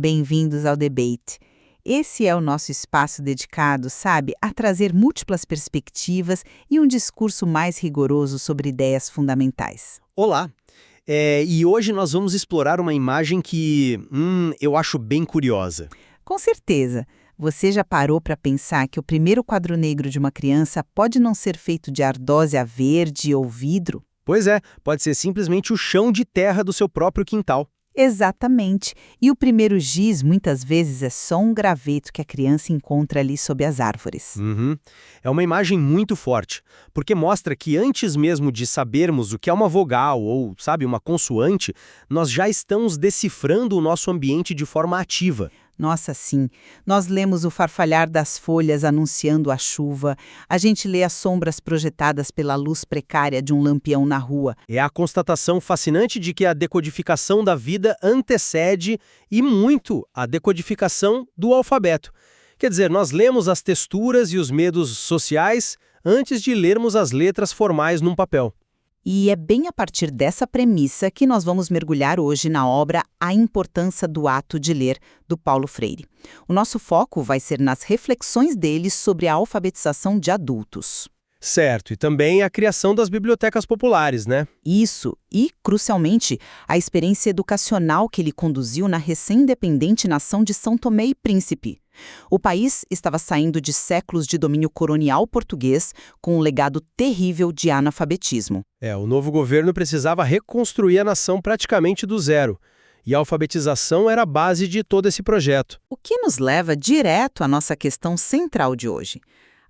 Bem-vindos ao Debate. Esse é o nosso espaço dedicado, sabe, a trazer múltiplas perspectivas e um discurso mais rigoroso sobre ideias fundamentais. Olá! E hoje nós vamos explorar uma imagem que, eu acho bem curiosa. Com certeza, você já parou para pensar que o primeiro quadro negro de uma criança pode não ser feito de ardósia verde ou vidro? Pois é, pode ser simplesmente o chão de terra do seu próprio quintal. Exatamente. E o primeiro giz, muitas vezes, é só um graveto que a criança encontra ali sob as árvores. Uhum. É uma imagem muito forte, porque mostra que antes mesmo de sabermos o que é uma vogal ou, sabe, uma consoante, nós já estamos decifrando o nosso ambiente de forma ativa. Nossa, sim. Nós lemos o farfalhar das folhas anunciando a chuva, a gente lê as sombras projetadas pela luz precária de um lampião na rua. É a constatação fascinante de que a decodificação da vida antecede, e muito, a decodificação do alfabeto. Quer dizer, nós lemos as texturas e os medos sociais antes de lermos as letras formais num papel. E é bem a partir dessa premissa que nós vamos mergulhar hoje na obra A Importância do Ato de Ler, do Paulo Freire. O nosso foco vai ser nas reflexões dele sobre a alfabetização de adultos. Certo, e também a criação das bibliotecas populares, né? Isso, e, crucialmente, a experiência educacional que ele conduziu na recém-independente nação de São Tomé e Príncipe. O país estava saindo de séculos de domínio colonial português com um legado terrível de analfabetismo. O novo governo precisava reconstruir a nação praticamente do zero. E a alfabetização era a base de todo esse projeto. O que nos leva direto à nossa questão central de hoje.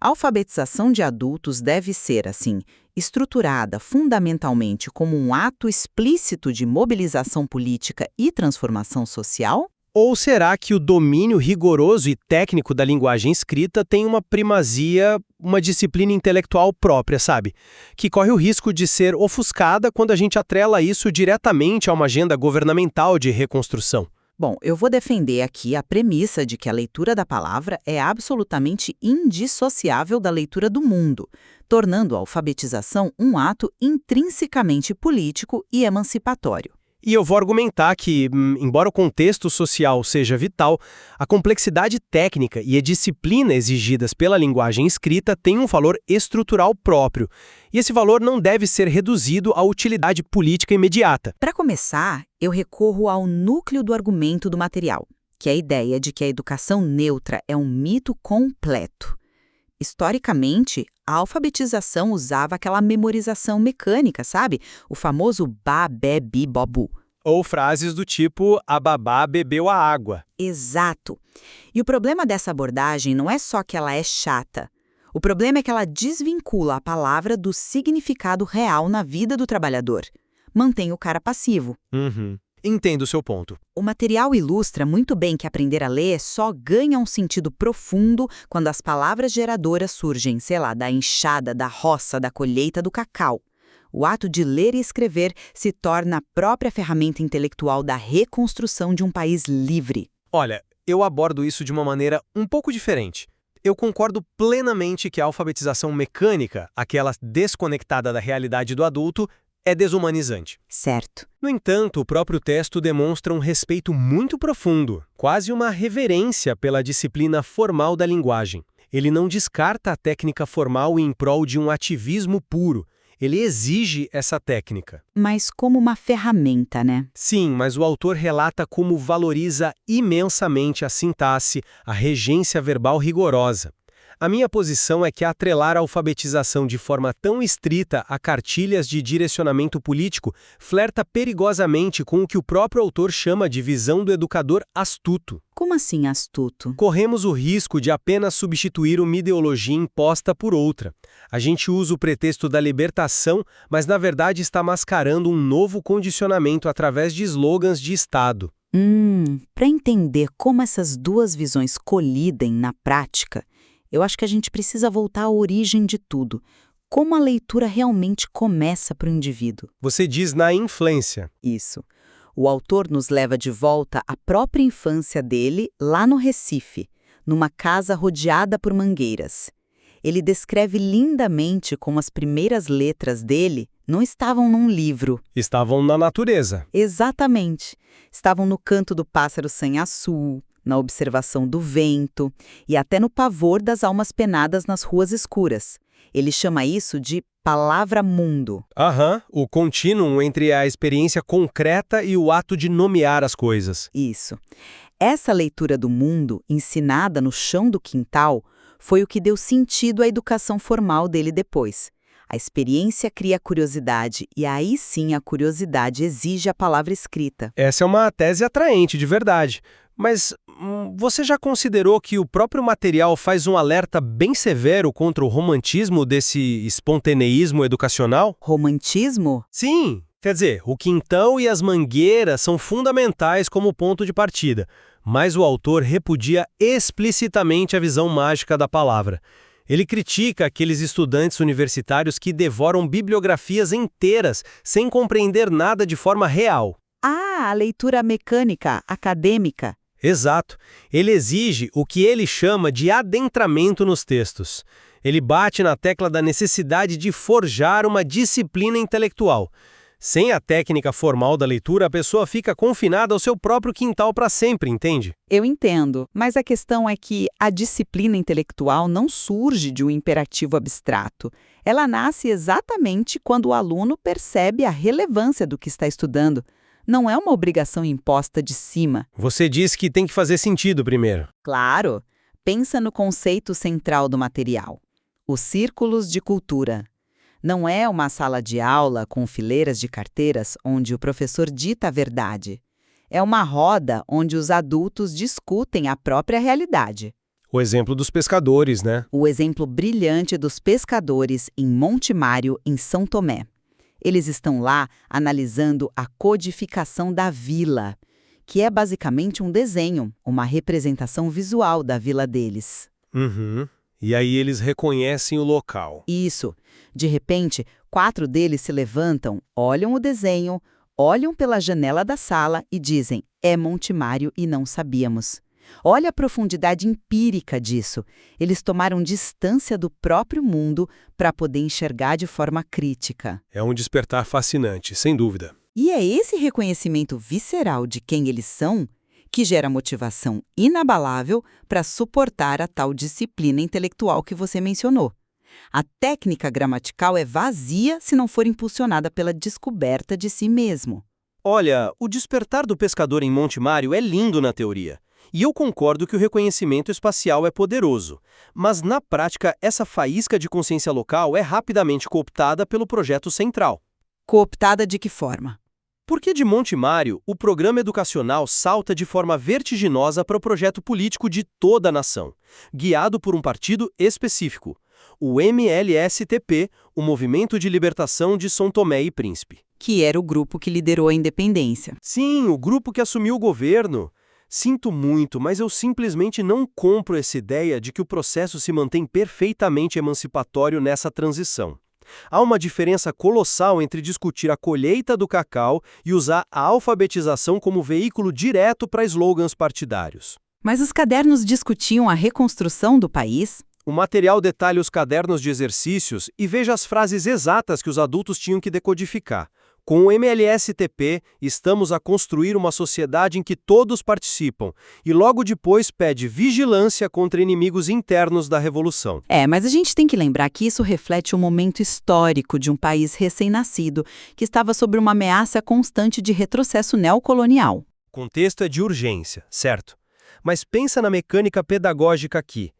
A alfabetização de adultos deve ser, assim, estruturada fundamentalmente como um ato explícito de mobilização política e transformação social? Ou será que o domínio rigoroso e técnico da linguagem escrita tem uma primazia, uma disciplina intelectual própria, sabe? Que corre o risco de ser ofuscada quando a gente atrela isso diretamente a uma agenda governamental de reconstrução. Bom, eu vou defender aqui a premissa de que a leitura da palavra é absolutamente indissociável da leitura do mundo, tornando a alfabetização um ato intrinsecamente político e emancipatório. E eu vou argumentar que, embora o contexto social seja vital, a complexidade técnica e a disciplina exigidas pela linguagem escrita têm um valor estrutural próprio. E esse valor não deve ser reduzido à utilidade política imediata. Para começar, eu recorro ao núcleo do argumento do material, que é a ideia de que a educação neutra é um mito completo. Historicamente, a alfabetização usava aquela memorização mecânica, sabe? O famoso ba, be, bi, bobu. Ou frases do tipo, a babá bebeu a água. Exato. E o problema dessa abordagem não é só que ela é chata. O problema é que ela desvincula a palavra do significado real na vida do trabalhador. Mantém o cara passivo. Entendo o seu ponto. O material ilustra muito bem que aprender a ler só ganha um sentido profundo quando as palavras geradoras surgem, sei lá, da enxada, da roça, da colheita do cacau. O ato de ler e escrever se torna a própria ferramenta intelectual da reconstrução de um país livre. Olha, eu abordo isso de uma maneira um pouco diferente. Eu concordo plenamente que a alfabetização mecânica, aquela desconectada da realidade do adulto, é desumanizante. Certo. No entanto, o próprio texto demonstra um respeito muito profundo, quase uma reverência pela disciplina formal da linguagem. Ele não descarta a técnica formal em prol de um ativismo puro. Ele exige essa técnica. Mas como uma ferramenta, né? Sim, mas o autor relata como valoriza imensamente a sintaxe, a regência verbal rigorosa. A minha posição é que atrelar a alfabetização de forma tão estrita a cartilhas de direcionamento político flerta perigosamente com o que o próprio autor chama de visão do educador astuto. Como assim astuto? Corremos o risco de apenas substituir uma ideologia imposta por outra. A gente usa o pretexto da libertação, mas na verdade está mascarando um novo condicionamento através de slogans de Estado. Para entender como essas duas visões colidem na prática, eu acho que a gente precisa voltar à origem de tudo. Como a leitura realmente começa para o indivíduo. Você diz na infância. Isso. O autor nos leva de volta à própria infância dele, lá no Recife, numa casa rodeada por mangueiras. Ele descreve lindamente como as primeiras letras dele Não estavam num livro. Estavam na natureza. Exatamente. Estavam no canto do pássaro sanhaçu, na observação do vento e até no pavor das almas penadas nas ruas escuras. Ele chama isso de palavra-mundo. Aham, o contínuo entre a experiência concreta e o ato de nomear as coisas. Isso. Essa leitura do mundo, ensinada no chão do quintal, foi o que deu sentido à educação formal dele depois. A experiência cria curiosidade e aí sim a curiosidade exige a palavra escrita. Essa é uma tese atraente, de verdade. Mas você já considerou que o próprio material faz um alerta bem severo contra o romantismo desse espontaneísmo educacional? Romantismo? Sim, quer dizer, o quintão e as mangueiras são fundamentais como ponto de partida, mas o autor repudia explicitamente a visão mágica da palavra. Ele critica aqueles estudantes universitários que devoram bibliografias inteiras sem compreender nada de forma real. Ah, a leitura mecânica, acadêmica. Exato. Ele exige o que ele chama de adentramento nos textos. Ele bate na tecla da necessidade de forjar uma disciplina intelectual. Sem a técnica formal da leitura, a pessoa fica confinada ao seu próprio quintal para sempre, entende? Eu entendo, mas a questão é que a disciplina intelectual não surge de um imperativo abstrato. Ela nasce exatamente quando o aluno percebe a relevância do que está estudando. Não é uma obrigação imposta de cima. Você diz que tem que fazer sentido primeiro. Claro. Pensa no conceito central do material. Os círculos de cultura. Não é uma sala de aula com fileiras de carteiras onde o professor dita a verdade. É uma roda onde os adultos discutem a própria realidade. O exemplo dos pescadores, né? O exemplo brilhante dos pescadores em Monte Mário, em São Tomé. Eles estão lá analisando a codificação da vila, que é basicamente um desenho, uma representação visual da vila deles. Uhum. E aí eles reconhecem o local. Isso. De repente, 4 deles se levantam, olham o desenho, olham pela janela da sala e dizem: é Monte Mário e não sabíamos. Olha a profundidade empírica disso. Eles tomaram distância do próprio mundo para poder enxergar de forma crítica. É um despertar fascinante, sem dúvida. E é esse reconhecimento visceral de quem eles são que gera motivação inabalável para suportar a tal disciplina intelectual que você mencionou. A técnica gramatical é vazia se não for impulsionada pela descoberta de si mesmo. Olha, o despertar do pescador em Monte Mário é lindo na teoria. E eu concordo que o reconhecimento espacial é poderoso. Mas, na prática, essa faísca de consciência local é rapidamente cooptada pelo projeto central. Cooptada de que forma? Porque de Monte Mário, o programa educacional salta de forma vertiginosa para o projeto político de toda a nação, guiado por um partido específico, o MLSTP, o Movimento de Libertação de São Tomé e Príncipe. Que era o grupo que liderou a independência. Sim, o grupo que assumiu o governo. Sinto muito, mas eu simplesmente não compro essa ideia de que o processo se mantém perfeitamente emancipatório nessa transição. Há uma diferença colossal entre discutir a colheita do cacau e usar a alfabetização como veículo direto para slogans partidários. Mas os cadernos discutiam a reconstrução do país? O material detalha os cadernos de exercícios e veja as frases exatas que os adultos tinham que decodificar. Com o MLSTP, estamos a construir uma sociedade em que todos participam e logo depois pede vigilância contra inimigos internos da revolução. Mas a gente tem que lembrar que isso reflete o momento histórico de um país recém-nascido que estava sob uma ameaça constante de retrocesso neocolonial. O contexto é de urgência, certo? Mas pensa na mecânica pedagógica aqui.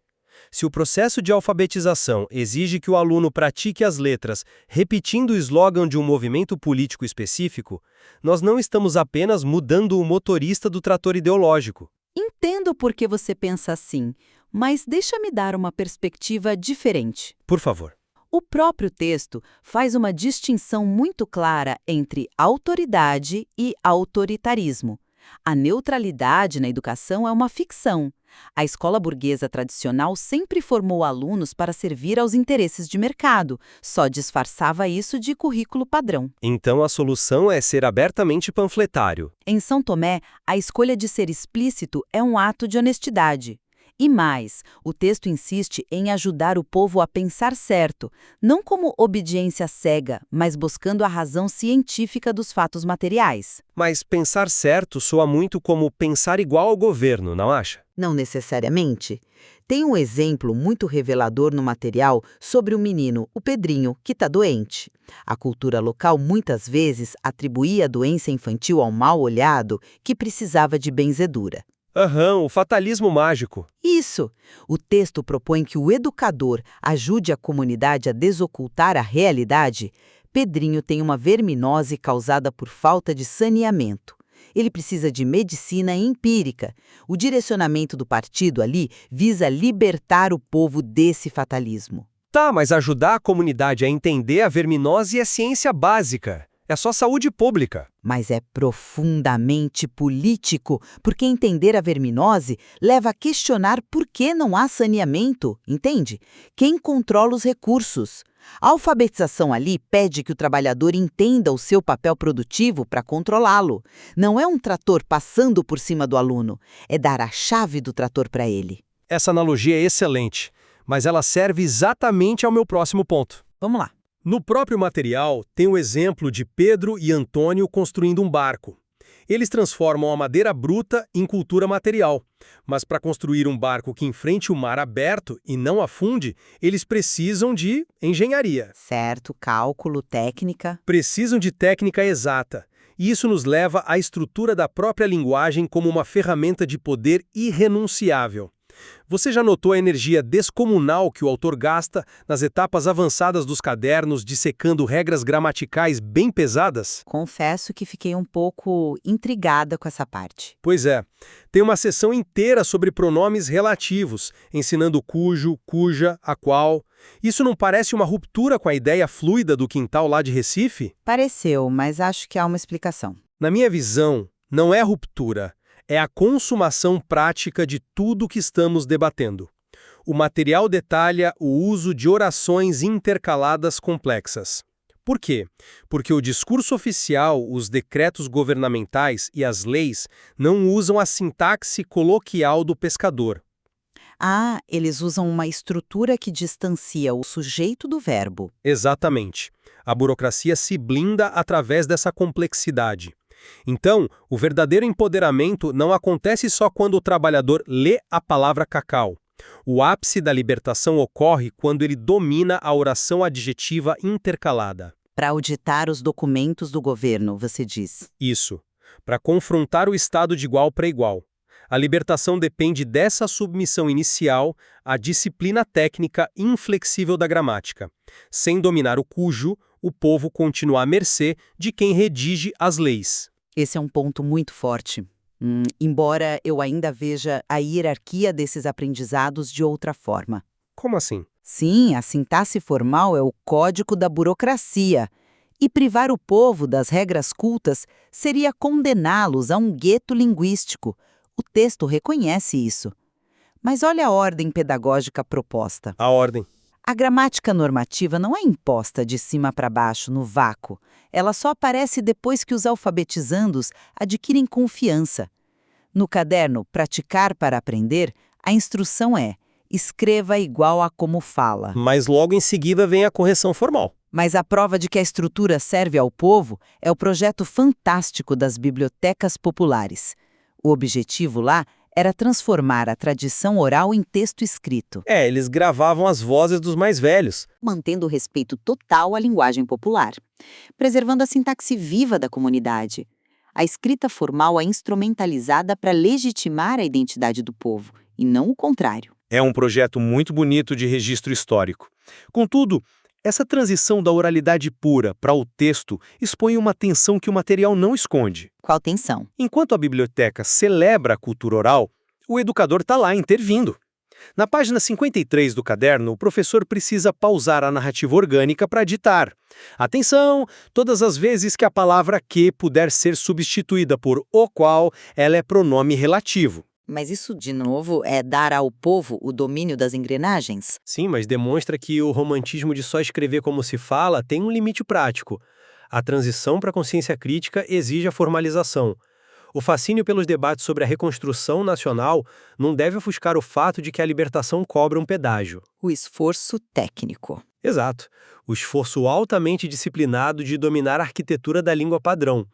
Se o processo de alfabetização exige que o aluno pratique as letras repetindo o slogan de um movimento político específico, nós não estamos apenas mudando o motorista do trator ideológico. Entendo por que você pensa assim, mas deixa-me dar uma perspectiva diferente. Por favor. O próprio texto faz uma distinção muito clara entre autoridade e autoritarismo. A neutralidade na educação é uma ficção. A escola burguesa tradicional sempre formou alunos para servir aos interesses de mercado, só disfarçava isso de currículo padrão. Então a solução é ser abertamente panfletário. Em São Tomé, a escolha de ser explícito é um ato de honestidade. E mais, o texto insiste em ajudar o povo a pensar certo, não como obediência cega, mas buscando a razão científica dos fatos materiais. Mas pensar certo soa muito como pensar igual ao governo, não acha? Não necessariamente. Tem um exemplo muito revelador no material sobre o menino, o Pedrinho, que está doente. A cultura local muitas vezes atribuía a doença infantil ao mal-olhado que precisava de benzedura. Aham, o fatalismo mágico. Isso! O texto propõe que o educador ajude a comunidade a desocultar a realidade. Pedrinho tem uma verminose causada por falta de saneamento. Ele precisa de medicina empírica. O direcionamento do partido ali visa libertar o povo desse fatalismo. Tá, mas ajudar a comunidade a entender a verminose é ciência básica. É só saúde pública. Mas é profundamente político, porque entender a verminose leva a questionar por que não há saneamento, entende? Quem controla os recursos? A alfabetização ali pede que o trabalhador entenda o seu papel produtivo para controlá-lo. Não é um trator passando por cima do aluno, é dar a chave do trator para ele. Essa analogia é excelente, mas ela serve exatamente ao meu próximo ponto. Vamos lá. No próprio material, tem o exemplo de Pedro e Antônio construindo um barco. Eles transformam a madeira bruta em cultura material, mas para construir um barco que enfrente o mar aberto e não afunde, eles precisam de engenharia. Certo, cálculo, técnica. Precisam de técnica exata. E isso nos leva à estrutura da própria linguagem como uma ferramenta de poder irrenunciável. Você já notou a energia descomunal que o autor gasta nas etapas avançadas dos cadernos, dissecando regras gramaticais bem pesadas? Confesso que fiquei um pouco intrigada com essa parte. Pois é. Tem uma seção inteira sobre pronomes relativos, ensinando cujo, cuja, a qual. Isso não parece uma ruptura com a ideia fluida do quintal lá de Recife? Pareceu, mas acho que há uma explicação. Na minha visão, não é ruptura. É a consumação prática de tudo que estamos debatendo. O material detalha o uso de orações intercaladas complexas. Por quê? Porque o discurso oficial, os decretos governamentais e as leis não usam a sintaxe coloquial do pescador. Ah, eles usam uma estrutura que distancia o sujeito do verbo. Exatamente. A burocracia se blinda através dessa complexidade. Então, o verdadeiro empoderamento não acontece só quando o trabalhador lê a palavra cacau. O ápice da libertação ocorre quando ele domina a oração adjetiva intercalada. Para auditar os documentos do governo, você diz. Isso. Para confrontar o Estado de igual para igual. A libertação depende dessa submissão inicial à disciplina técnica inflexível da gramática. Sem dominar o cujo, o povo continua à mercê de quem redige as leis. Esse é um ponto muito forte. Embora eu ainda veja a hierarquia desses aprendizados de outra forma. Como assim? Sim, a sintaxe formal é o código da burocracia. E privar o povo das regras cultas seria condená-los a um gueto linguístico. O texto reconhece isso. Mas olha a ordem pedagógica proposta. A ordem. A gramática normativa não é imposta de cima para baixo, no vácuo. Ela só aparece depois que os alfabetizandos adquirem confiança. No caderno Praticar para Aprender, a instrução é: escreva igual a como fala. Mas logo em seguida vem a correção formal. Mas a prova de que a estrutura serve ao povo é o projeto fantástico das bibliotecas populares. O objetivo lá era transformar a tradição oral em texto escrito. Eles gravavam as vozes dos mais velhos. Mantendo o respeito total à linguagem popular, preservando a sintaxe viva da comunidade. A escrita formal é instrumentalizada para legitimar a identidade do povo, e não o contrário. É um projeto muito bonito de registro histórico. Contudo, essa transição da oralidade pura para o texto expõe uma tensão que o material não esconde. Qual tensão? Enquanto a biblioteca celebra a cultura oral, o educador está lá intervindo. Na página 53 do caderno, o professor precisa pausar a narrativa orgânica para ditar. Atenção! Todas as vezes que a palavra que puder ser substituída por o qual, ela é pronome relativo. Mas isso, de novo, é dar ao povo o domínio das engrenagens? Sim, mas demonstra que o romantismo de só escrever como se fala tem um limite prático. A transição para a consciência crítica exige a formalização. O fascínio pelos debates sobre a reconstrução nacional não deve ofuscar o fato de que a libertação cobra um pedágio. O esforço técnico. Exato. O esforço altamente disciplinado de dominar a arquitetura da língua padrão.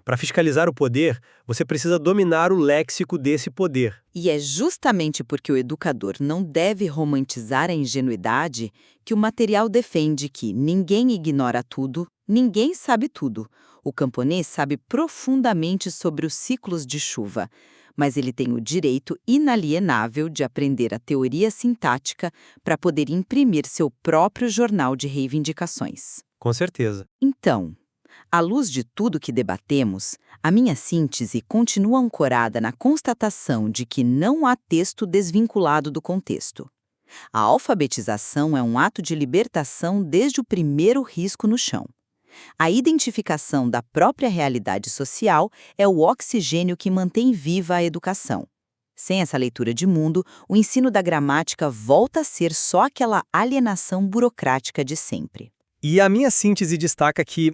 Para fiscalizar o poder, você precisa dominar o léxico desse poder. E é justamente porque o educador não deve romantizar a ingenuidade que o material defende que ninguém ignora tudo, ninguém sabe tudo. O camponês sabe profundamente sobre os ciclos de chuva, mas ele tem o direito inalienável de aprender a teoria sintática para poder imprimir seu próprio jornal de reivindicações. Com certeza. Então, à luz de tudo que debatemos, a minha síntese continua ancorada na constatação de que não há texto desvinculado do contexto. A alfabetização é um ato de libertação desde o primeiro risco no chão. A identificação da própria realidade social é o oxigênio que mantém viva a educação. Sem essa leitura de mundo, o ensino da gramática volta a ser só aquela alienação burocrática de sempre. E a minha síntese destaca que,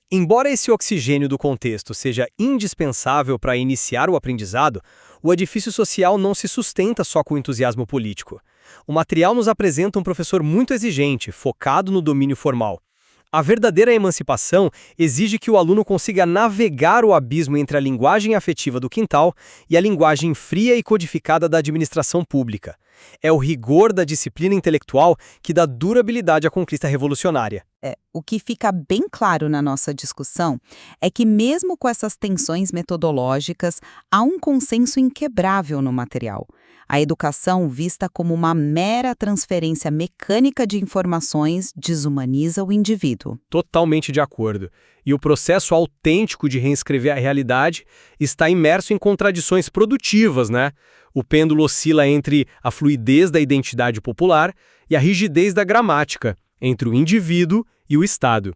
embora esse oxigênio do contexto seja indispensável para iniciar o aprendizado, o edifício social não se sustenta só com entusiasmo político. O material nos apresenta um professor muito exigente, focado no domínio formal. A verdadeira emancipação exige que o aluno consiga navegar o abismo entre a linguagem afetiva do quintal e a linguagem fria e codificada da administração pública. É o rigor da disciplina intelectual que dá durabilidade à conquista revolucionária. O que fica bem claro na nossa discussão é que, mesmo com essas tensões metodológicas, há um consenso inquebrável no material. A educação, vista como uma mera transferência mecânica de informações, desumaniza o indivíduo. Totalmente de acordo. E o processo autêntico de reescrever a realidade está imerso em contradições produtivas, né? O pêndulo oscila entre a fluidez da identidade popular e a rigidez da gramática, entre o indivíduo e o Estado.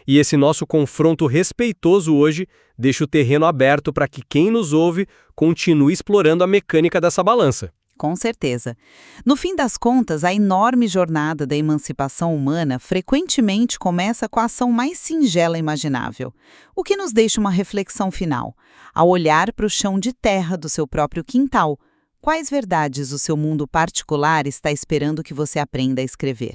E esse nosso confronto respeitoso hoje deixa o terreno aberto para que quem nos ouve continue explorando a mecânica dessa balança. Com certeza. No fim das contas, a enorme jornada da emancipação humana frequentemente começa com a ação mais singela imaginável, o que nos deixa uma reflexão final. Ao olhar para o chão de terra do seu próprio quintal, quais verdades o seu mundo particular está esperando que você aprenda a escrever?